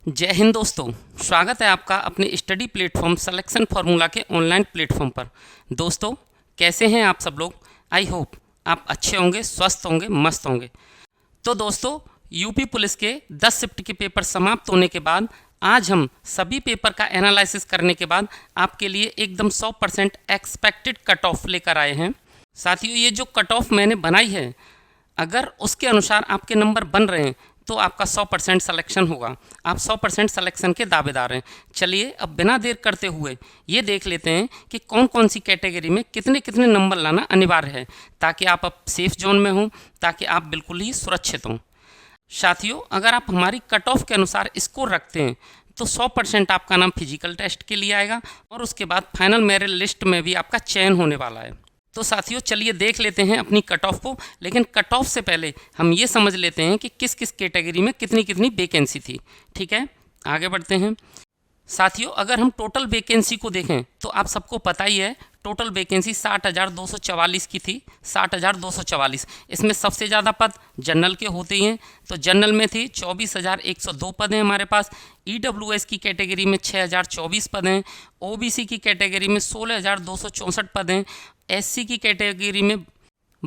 जय हिंद दोस्तों। स्वागत है आपका अपने स्टडी प्लेटफॉर्म सिलेक्शन फार्मूला के ऑनलाइन प्लेटफॉर्म पर। दोस्तों, कैसे हैं आप सब लोग? आई होप आप अच्छे होंगे, स्वस्थ होंगे, मस्त होंगे। तो दोस्तों, यूपी पुलिस के 10 शिफ्ट के पेपर समाप्त होने के बाद आज हम सभी पेपर का एनालिसिस करने के बाद आपके लिए एकदम 100% एक्सपेक्टेड कट ऑफ लेकर आए हैं। साथियों, ये जो कट ऑफ मैंने बनाई है, अगर उसके अनुसार आपके नंबर बन रहे हैं तो आपका 100% सिलेक्शन होगा। आप 100% सिलेक्शन के दावेदार हैं। चलिए अब बिना देर करते हुए ये देख लेते हैं कि कौन कौन सी कैटेगरी में कितने कितने नंबर लाना अनिवार्य है, ताकि आप अब सेफ जोन में हों, ताकि आप बिल्कुल ही सुरक्षित हों। साथियों, अगर आप हमारी कट ऑफ के अनुसार स्कोर रखते हैं तो 100% आपका नाम फिजिकल टेस्ट के लिए आएगा और उसके बाद फाइनल मेरिट लिस्ट में भी आपका चयन होने वाला है। तो साथियों, चलिए देख लेते हैं अपनी कट ऑफ को। लेकिन कट ऑफ से पहले हम ये समझ लेते हैं कि किस किस कैटेगरी में कितनी कितनी वैकेंसी थी। ठीक है, आगे बढ़ते हैं। साथियों, अगर हम टोटल वैकेंसी को देखें तो आप सबको पता ही है, टोटल वैकेंसी 60,244 की थी। 60,244। इसमें सबसे ज़्यादा पद जनरल के होते ही हैं, तो जनरल में थी 24,102 पद हैं हमारे पास। ईडब्ल्यूएस की कैटेगरी में 6,024 पद हैं। ओबीसी की कैटेगरी में 16,264 पद हैं। एससी की कैटेगरी में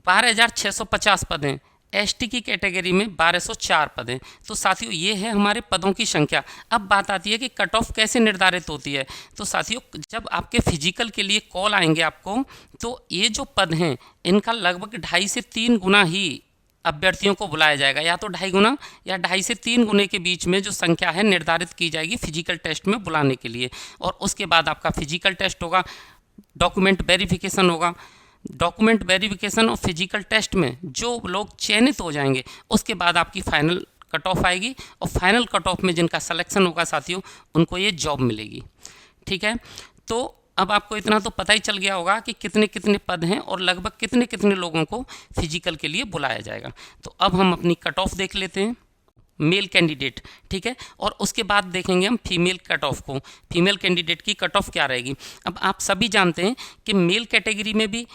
12,650 पद हैं। एसटी की कैटेगरी में 1,204 पद हैं। तो साथियों, ये है हमारे पदों की संख्या। अब बात आती है कि कट ऑफ कैसे निर्धारित होती है। तो साथियों, जब आपके फिजिकल के लिए कॉल आएंगे आपको, तो ये जो पद हैं इनका लगभग 2.5 से 3 गुना ही अभ्यर्थियों को बुलाया जाएगा, या तो 2.5 गुना या 2.5 से 3 गुने के बीच में जो संख्या है निर्धारित की जाएगी फिजिकल टेस्ट में बुलाने के लिए। और उसके बाद आपका फिजिकल टेस्ट होगा, डॉक्यूमेंट वेरिफिकेशन होगा। डॉक्यूमेंट वेरिफिकेशन और फिजिकल टेस्ट में जो लोग चयनित हो जाएंगे उसके बाद आपकी फाइनल कट ऑफ आएगी, और फाइनल कट ऑफ में जिनका सिलेक्शन होगा साथियों, उनको ये जॉब मिलेगी। ठीक है, तो अब आपको इतना तो पता ही चल गया होगा कि कितने कितने पद हैं और लगभग कितने कितने लोगों को फिजिकल के लिए बुलाया जाएगा। तो अब हम अपनी कट ऑफ देख लेते हैं, मेल कैंडिडेट। ठीक है, और उसके बाद देखेंगे हम फीमेल कट ऑफ को। फीमेल कैंडिडेट की कट ऑफ क्या रहेगी। अब आप सभी जानते हैं कि मेल कैटेगरी में भी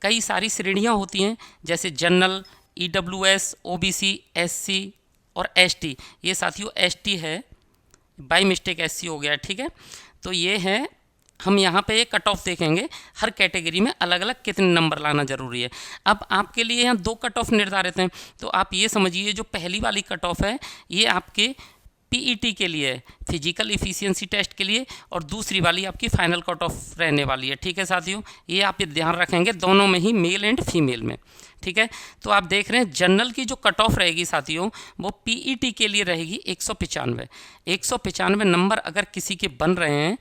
कई सारी श्रेणियां होती हैं, जैसे जनरल, ईडब्ल्यूएस, ओबीसी, एससी और एसटी। ये साथियों एसटी है, बाय मिस्टेक एससी हो गया। ठीक है, तो ये है, हम यहाँ पे ये कट ऑफ देखेंगे हर कैटेगरी में अलग अलग कितने नंबर लाना जरूरी है। अब आपके लिए यहाँ 2 कट ऑफ निर्धारित हैं, तो आप ये समझिए जो पहली वाली कट ऑफ है ये आपके पीईटी के लिए है, फिजिकल इफिशियंसी टेस्ट के लिए, और दूसरी वाली आपकी फाइनल कट ऑफ रहने वाली है। ठीक है साथियों, ये आप ध्यान रखेंगे दोनों में ही, मेल एंड फीमेल में। ठीक है, तो आप देख रहे हैं जनरल की जो कट ऑफ रहेगी साथियों, वो पीईटी के लिए रहेगी 195। 195 नंबर अगर किसी के बन रहे हैं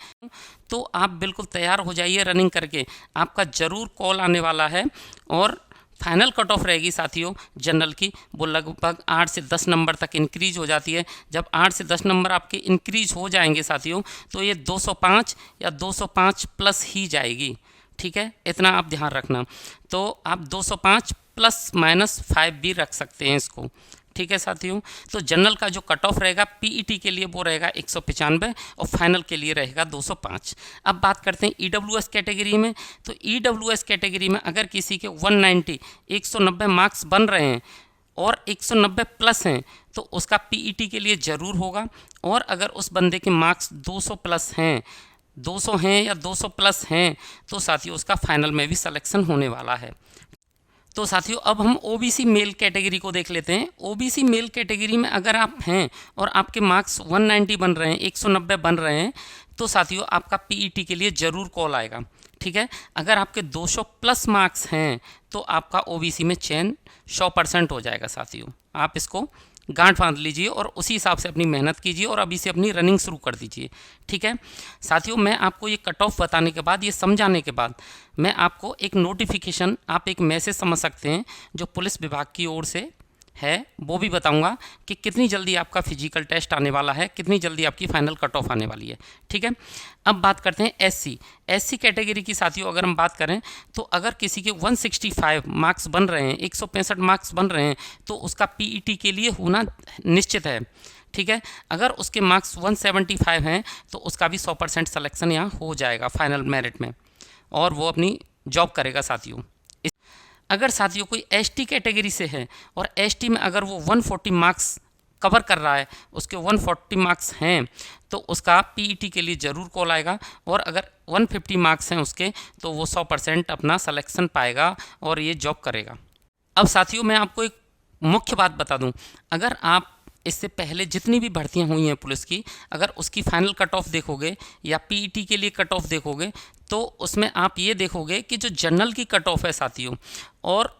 तो आप बिल्कुल तैयार हो जाइए रनिंग करके, आपका ज़रूर कॉल आने वाला है। और फाइनल कट ऑफ रहेगी साथियों जनरल की, वो लगभग 8 से 10 नंबर तक इंक्रीज हो जाती है। जब 8 से 10 नंबर आपके इंक्रीज हो जाएंगे साथियों, तो ये 205 या 205 प्लस ही जाएगी। ठीक है, इतना आप ध्यान रखना। तो आप 205 प्लस माइनस 5 भी रख सकते हैं इसको। ठीक है साथियों, तो जनरल का जो कट ऑफ रहेगा पीईटी के लिए वो रहेगा 195 और फाइनल के लिए रहेगा 205। अब बात करते हैं ईडब्ल्यूएस कैटेगरी में। तो ईडब्ल्यूएस कैटेगरी में अगर किसी के 190 190 मार्क्स बन रहे हैं और 190 प्लस हैं तो उसका पीईटी के लिए ज़रूर होगा। और अगर उस बंदे के मार्क्स 200 प्लस हैं, 200 हैं या 200 प्लस हैं, तो साथियों उसका फाइनल में भी सिलेक्शन होने वाला है। तो साथियों, अब हम ओबीसी मेल कैटेगरी को देख लेते हैं। ओबीसी मेल कैटेगरी में अगर आप हैं और आपके मार्क्स 190 बन रहे हैं, 190 बन रहे हैं, तो साथियों आपका पीईटी के लिए ज़रूर कॉल आएगा। ठीक है, अगर आपके 200 प्लस मार्क्स हैं तो आपका ओबीसी में चयन 100% हो जाएगा साथियों। आप इसको गांठ बांध लीजिए और उसी हिसाब से अपनी मेहनत कीजिए और अभी से अपनी रनिंग शुरू कर दीजिए। ठीक है साथियों, मैं आपको ये कट ऑफ बताने के बाद, ये समझाने के बाद, मैं आपको एक नोटिफिकेशन, आप एक मैसेज समझ सकते हैं जो पुलिस विभाग की ओर से है, वो भी बताऊंगा कि कितनी जल्दी आपका फिजिकल टेस्ट आने वाला है, कितनी जल्दी आपकी फाइनल कट ऑफ आने वाली है। ठीक है, अब बात करते हैं एससी कैटेगरी की साथियों। अगर हम बात करें तो अगर किसी के 165 मार्क्स बन रहे हैं, 165 मार्क्स बन रहे हैं, तो उसका पीईटी के लिए होना निश्चित है। ठीक है, अगर उसके मार्क्स 175 हैं तो उसका भी 100% सिलेक्शन यहाँ हो जाएगा फाइनल मेरिट में, और वो अपनी जॉब करेगा साथियों। अगर साथियों कोई एसटी कैटेगरी से है और एसटी में अगर वो 140 मार्क्स कवर कर रहा है, उसके 140 मार्क्स हैं, तो उसका पीईटी के लिए ज़रूर कॉल आएगा। और अगर 150 मार्क्स हैं उसके, तो वो 100% अपना सिलेक्शन पाएगा और ये जॉब करेगा। अब साथियों मैं आपको एक मुख्य बात बता दूं, अगर आप इससे पहले जितनी भी भर्तियां हुई हैं पुलिस की, अगर उसकी फाइनल कट ऑफ देखोगे या पीईटी के लिए कट ऑफ देखोगे, तो उसमें आप ये देखोगे कि जो जनरल की कट ऑफ है साथियों, और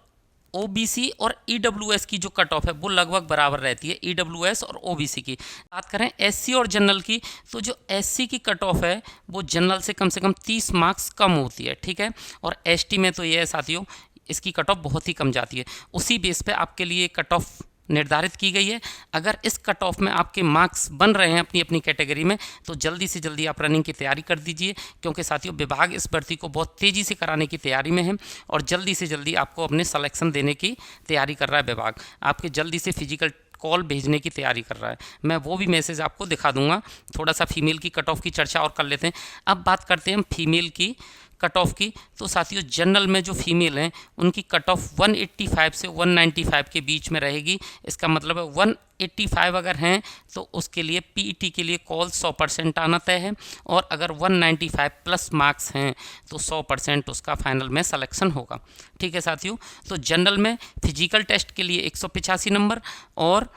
ओबीसी और ईडब्ल्यूएस की जो कट ऑफ है वो लगभग बराबर रहती है, ईडब्ल्यूएस और ओबीसी की। बात करें एससी और जनरल की, तो जो एससी की कट ऑफ है वो जनरल से कम 30 मार्क्स कम होती है, ठीक है। और एसटी में तो ये है साथियों, इसकी कट ऑफ बहुत ही कम जाती है। उसी बेस पे आपके लिए कट ऑफ निर्धारित की गई है। अगर इस कट ऑफ में आपके मार्क्स बन रहे हैं अपनी अपनी कैटेगरी में, तो जल्दी से जल्दी आप रनिंग की तैयारी कर दीजिए, क्योंकि साथियों विभाग इस भर्ती को बहुत तेज़ी से कराने की तैयारी में है और जल्दी से जल्दी आपको अपने सिलेक्शन देने की तैयारी कर रहा है विभाग। आपके जल्दी से फिजिकल कॉल भेजने की तैयारी कर रहा है। मैं वो भी मैसेज आपको दिखा दूंगा। थोड़ा सा फीमेल की कट ऑफ की चर्चा और कर लेते हैं। अब बात करते हैं हम फीमेल की कट ऑफ की। तो साथियों जनरल में जो फीमेल हैं उनकी कट ऑफ 185 से 195 के बीच में रहेगी। इसका मतलब है 185 अगर हैं तो उसके लिए पीईटी के लिए कॉल 100% आना तय है, और अगर 195 प्लस मार्क्स हैं तो 100% उसका फाइनल में सिलेक्शन होगा, ठीक है साथियों। तो जनरल में फिजिकल टेस्ट के लिए 185 नंबर और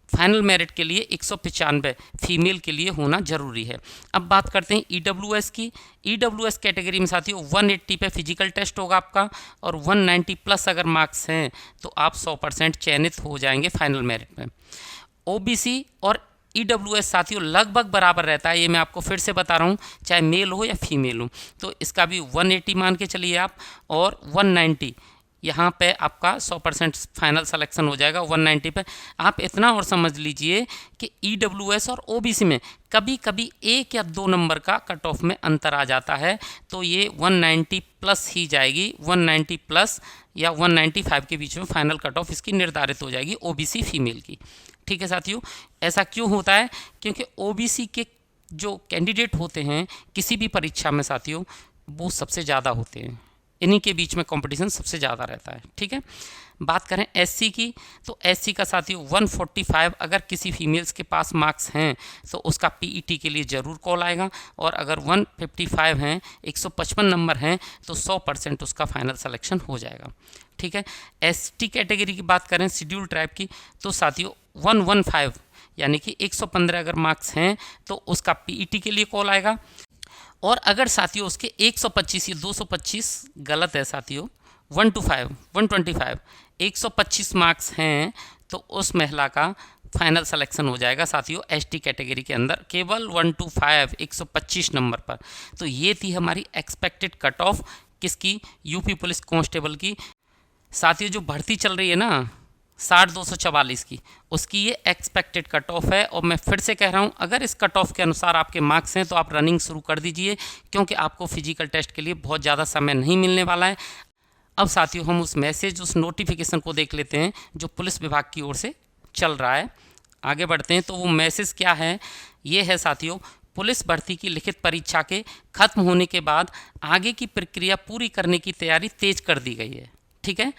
फाइनल मेरिट के लिए 195 फीमेल के लिए होना जरूरी है। अब बात करते हैं ईडब्ल्यूएस की। ईडब्ल्यूएस कैटेगरी में साथियों 180 पे फिजिकल टेस्ट होगा आपका, और 190 प्लस अगर मार्क्स हैं तो आप 100% चयनित हो जाएंगे फाइनल मेरिट में। ओबीसी और ईडब्ल्यूएस साथियों लगभग बराबर रहता है, ये मैं आपको फिर से बता रहा हूँ, चाहे मेल हो या फीमेल हो। तो इसका भी 180 मान के चलिए आप, और 190 यहाँ पे आपका 100% फाइनल सिलेक्शन हो जाएगा 190 पे। आप इतना और समझ लीजिए कि ईडब्ल्यूएस और ओबीसी में कभी कभी 1 या 2 नंबर का कट ऑफ में अंतर आ जाता है, तो ये 190 प्लस ही जाएगी। 190 प्लस या 195 के बीच में फाइनल कट ऑफ इसकी निर्धारित हो जाएगी ओबीसी फीमेल की, ठीक है साथियों। ऐसा क्यों होता है? क्योंकि ओबीसी के जो कैंडिडेट होते हैं किसी भी परीक्षा में साथियों, वो सबसे ज़्यादा होते हैं, इन्हीं के बीच में कंपटीशन सबसे ज़्यादा रहता है, ठीक है। बात करें एससी की, तो एससी का साथियों 145 अगर किसी फीमेल्स के पास मार्क्स हैं तो उसका पीईटी के लिए ज़रूर कॉल आएगा, और अगर 155 हैं, 155 नंबर हैं, तो 100% उसका फाइनल सिलेक्शन हो जाएगा, ठीक है। एसटी कैटेगरी की बात करें शेड्यूल ट्राइब की, तो साथियों 115 यानी कि 115 अगर मार्क्स हैं तो उसका पीईटी के लिए कॉल आएगा, और अगर साथियों उसके 125 या 225 गलत है साथियों, 125 125 मार्क्स हैं तो उस महिला का फाइनल सिलेक्शन हो जाएगा साथियों एसटी कैटेगरी के अंदर, केवल 125 125 नंबर पर। तो ये थी हमारी एक्सपेक्टेड कट ऑफ किसकी, यूपी पुलिस कांस्टेबल की। साथियों जो भर्ती चल रही है ना 60,244 की, उसकी ये एक्सपेक्टेड कट ऑफ है। और मैं फिर से कह रहा हूँ, अगर इस कट ऑफ के अनुसार आपके मार्क्स हैं तो आप रनिंग शुरू कर दीजिए, क्योंकि आपको फिजिकल टेस्ट के लिए बहुत ज़्यादा समय नहीं मिलने वाला है। अब साथियों हम उस मैसेज, उस नोटिफिकेशन को देख लेते हैं जो पुलिस विभाग की ओर से चल रहा है। आगे बढ़ते हैं, तो वो मैसेज क्या है? ये है साथियों, पुलिस भर्ती की लिखित परीक्षा के खत्म होने के बाद आगे की प्रक्रिया पूरी करने की तैयारी तेज कर दी गई है, ठीक है।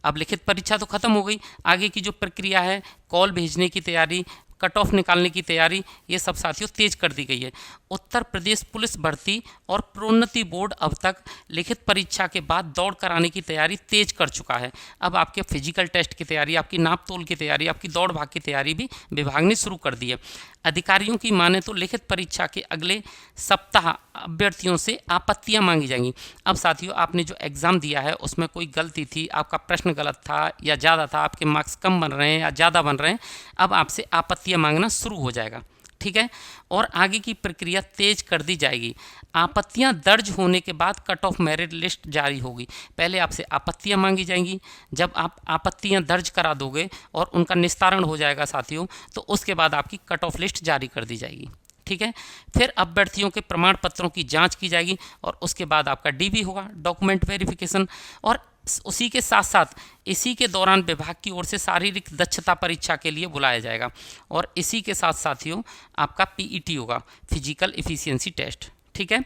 अब लिखित परीक्षा तो खत्म हो गई, आगे की जो प्रक्रिया है, कॉल भेजने की तैयारी, कट ऑफ निकालने की तैयारी, ये सब साथियों तेज कर दी गई है। उत्तर प्रदेश पुलिस भर्ती और प्रोन्नति बोर्ड अब तक लिखित परीक्षा के बाद दौड़ कराने की तैयारी तेज कर चुका है। अब आपके फिजिकल टेस्ट की तैयारी, आपकी नाप तोल की तैयारी, आपकी दौड़ भाग की तैयारी भी विभाग ने शुरू कर दी है। अधिकारियों की माने तो लिखित परीक्षा के अगले सप्ताह अभ्यर्थियों से आपत्तियां मांगी जाएंगी। अब साथियों आपने जो एग्ज़ाम दिया है उसमें कोई गलती थी, आपका प्रश्न गलत था या ज़्यादा था, आपके मार्क्स कम बन रहे हैं या ज़्यादा बन रहे हैं, अब आपसे आपत्तियां मांगना शुरू हो जाएगा, ठीक है। और आगे की प्रक्रिया तेज कर दी जाएगी। आपत्तियां दर्ज होने के बाद कट ऑफ मेरिट लिस्ट जारी होगी। पहले आपसे आपत्तियां मांगी जाएंगी, जब आप आपत्तियां दर्ज करा दोगे और उनका निस्तारण हो जाएगा साथियों, तो उसके बाद आपकी कट ऑफ लिस्ट जारी कर दी जाएगी, ठीक है। फिर अभ्यर्थियों के प्रमाण पत्रों की जांच की जाएगी और उसके बाद आपका डीबी होगा, डॉक्यूमेंट वेरिफिकेशन। और उसी के साथ साथ इसी के दौरान विभाग की ओर से शारीरिक दक्षता परीक्षा के लिए बुलाया जाएगा, और इसी के साथ साथियों आपका पीईटी होगा, फिजिकल एफिशिएंसी टेस्ट, ठीक है।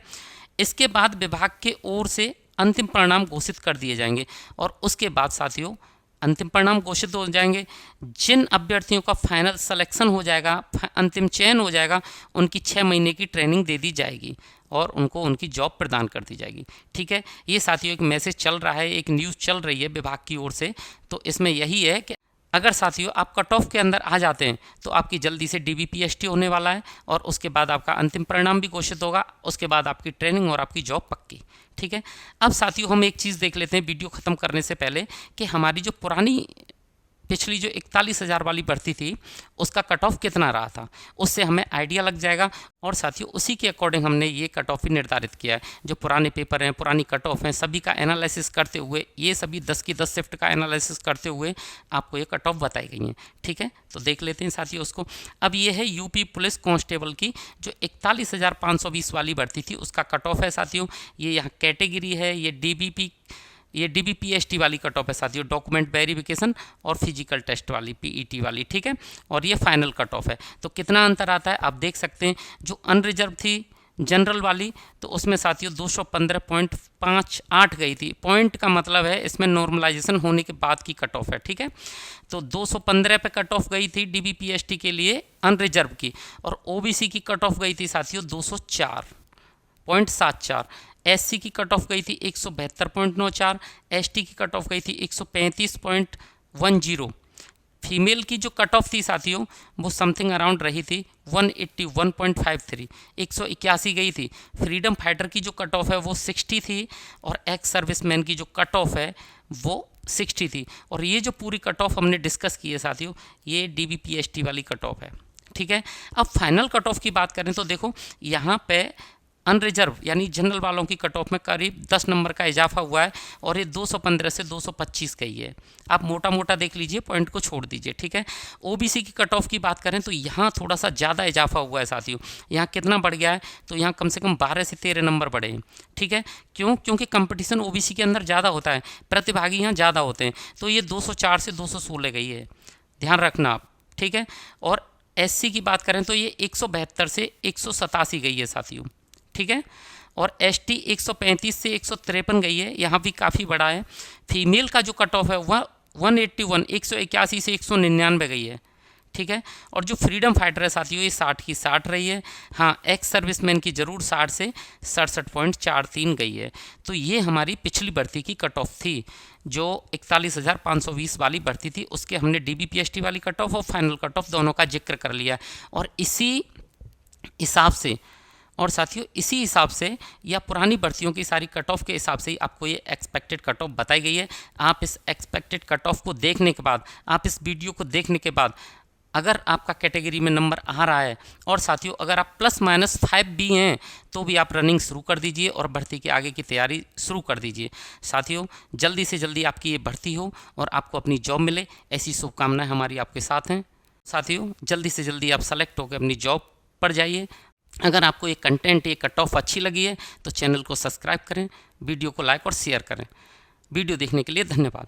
इसके बाद विभाग के ओर से अंतिम परिणाम घोषित कर दिए जाएंगे, और उसके बाद साथियों अंतिम परिणाम घोषित हो जाएंगे। जिन अभ्यर्थियों का फाइनल सिलेक्शन हो जाएगा, अंतिम चयन हो जाएगा, उनकी 6 महीने की ट्रेनिंग दे दी जाएगी और उनको उनकी जॉब प्रदान कर दी जाएगी। ठीक है, ये साथियों एक मैसेज चल रहा है, एक न्यूज़ चल रही है विभाग की ओर से। तो इसमें यही है कि अगर साथियों आप कट ऑफ के अंदर आ जाते हैं तो आपकी जल्दी से DBPST होने वाला है और उसके बाद आपका अंतिम परिणाम भी घोषित होगा, उसके बाद आपकी ट्रेनिंग और आपकी जॉब पक्की। ठीक है, अब साथियों हम एक चीज़ देख लेते हैं वीडियो ख़त्म करने से पहले कि हमारी जो पुरानी पिछली जो 41,000 वाली भर्ती थी उसका कट ऑफ कितना रहा था, उससे हमें आइडिया लग जाएगा। और साथियों उसी के अकॉर्डिंग हमने ये कट ऑफ ही निर्धारित किया है। जो पुराने पेपर हैं, पुरानी कट ऑफ हैं, सभी का एनालिसिस करते हुए, ये सभी 10 की 10 शिफ्ट का एनालिसिस करते हुए आपको ये कट ऑफ बताई गई हैं। ठीक है, तो देख लेते हैं साथियों उसको। अब ये है यूपी पुलिस कांस्टेबल की जो 41,520 वाली भर्ती थी उसका कट ऑफ है साथियों। ये यहाँ कैटेगरी है, ये DBPST वाली कट ऑफ है साथियों, डॉक्यूमेंट वेरिफिकेशन और फिजिकल टेस्ट वाली PET वाली। ठीक है, और ये फाइनल कट ऑफ है। तो कितना अंतर आता है आप देख सकते हैं। जो अनरिजर्व थी जनरल वाली तो उसमें साथियों 215.58 गई थी। पॉइंट का मतलब है इसमें नॉर्मलाइजेशन होने के बाद की कट ऑफ है। ठीक है, तो 215 पे कट ऑफ गई थी DBPST के लिए अनरिजर्व की, और OBC की कट ऑफ गई थी साथियों 204.74। SC की कट ऑफ गई थी 172.94, ST की कट ऑफ गई थी 135.10। फीमेल की जो कट ऑफ थी साथियों वो समथिंग अराउंड रही थी 181.53, 181 गई थी। फ्रीडम फाइटर की जो कट ऑफ है वो 60 थी और एक्स सर्विसमैन की जो कट ऑफ है वो 60 थी। और ये जो पूरी कट ऑफ हमने डिस्कस की है साथियों, ये DBPST वाली कट ऑफ है। ठीक है, अब फाइनल कट ऑफ की बात करें तो देखो यहाँ पे अनरिजर्व यानी जनरल वालों की कट ऑफ में करीब 10 नंबर का इजाफा हुआ है और ये 215 से 225 गई है। आप मोटा मोटा देख लीजिए, पॉइंट को छोड़ दीजिए। ठीक है, OBC की कट ऑफ की बात करें तो यहाँ थोड़ा सा ज़्यादा इजाफा हुआ है साथियों। यहाँ कितना बढ़ गया है तो यहाँ कम से कम 12 से 13 नंबर बढ़े हैं। ठीक है, क्योंकि कंपटीशन OBC के अंदर ज़्यादा होता है, प्रतिभागी यहाँ ज़्यादा होते हैं, तो ये 204 से 216 गई है, ध्यान रखना आप। ठीक है, और SC की बात करें तो ये 172 से 187 गई है साथियों। ठीक है, और ST 135 से 153 गई है, यहाँ भी काफ़ी बड़ा है। फीमेल का जो कट ऑफ है वह 181 से 199 गई है। ठीक है, और जो फ्रीडम फाइटर है साथियों ये 60 की 60 रही है। हाँ, एक्स सर्विसमैन की ज़रूर 60 से 67.43 गई है। तो ये हमारी पिछली भर्ती की कट ऑफ थी जो 41,520 वाली भर्ती थी, उसके हमने DBPST वाली कट ऑफ और फाइनल कट ऑफ दोनों का जिक्र कर लिया। और इसी हिसाब से और साथियों इसी हिसाब से या पुरानी भर्तियों की सारी कट ऑफ के हिसाब से ही आपको ये एक्सपेक्टेड कट ऑफ बताई गई है। आप इस एक्सपेक्टेड कट ऑफ को देखने के बाद, आप इस वीडियो को देखने के बाद, अगर आपका कैटेगरी में नंबर आ रहा है और साथियों अगर आप +-5 भी हैं तो भी आप रनिंग शुरू कर दीजिए और भर्ती के आगे की तैयारी शुरू कर दीजिए। साथियों जल्दी से जल्दी आपकी ये भर्ती हो और आपको अपनी जॉब मिले, ऐसी शुभकामनाएं हमारी आपके साथ हैं। साथियों जल्दी से जल्दी आप सेलेक्ट होकर अपनी जॉब पर जाइए। अगर आपको ये कंटेंट, ये कट ऑफ अच्छी लगी है तो चैनल को सब्सक्राइब करें, वीडियो को लाइक और शेयर करें। वीडियो देखने के लिए धन्यवाद।